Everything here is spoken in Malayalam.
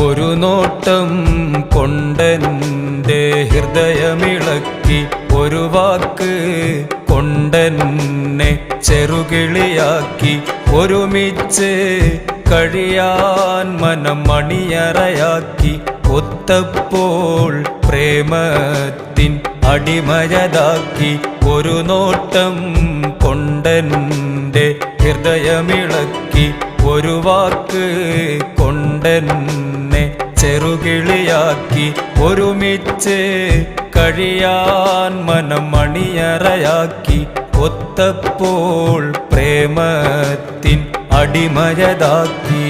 ഒരു നോട്ടം കൊണ്ടെൻ്റെ ഹൃദയമിളക്കി, ഒരു വാക്ക് കൊണ്ടെന്നെ ചെറുകിളിയാക്കി, ഒരുമിച്ച് കഴിയാൻ മനം മണിയറയാക്കി, ഒത്തപ്പോൾ പ്രേമത്തിൻ അടിമയതാക്കി. ഒരു നോട്ടം കൊണ്ടെൻ്റെ ഹൃദയമിളക്കി, ഒരു വാക്ക് കൊണ്ടെന്നെ ചെറുകിളിയാക്കി, ഒരുമിച്ച് കഴിയാൻ മനം മണിയറയാക്കി, ഒത്തപ്പോൾ പ്രേമത്തിൻ അടിമയതാക്കി.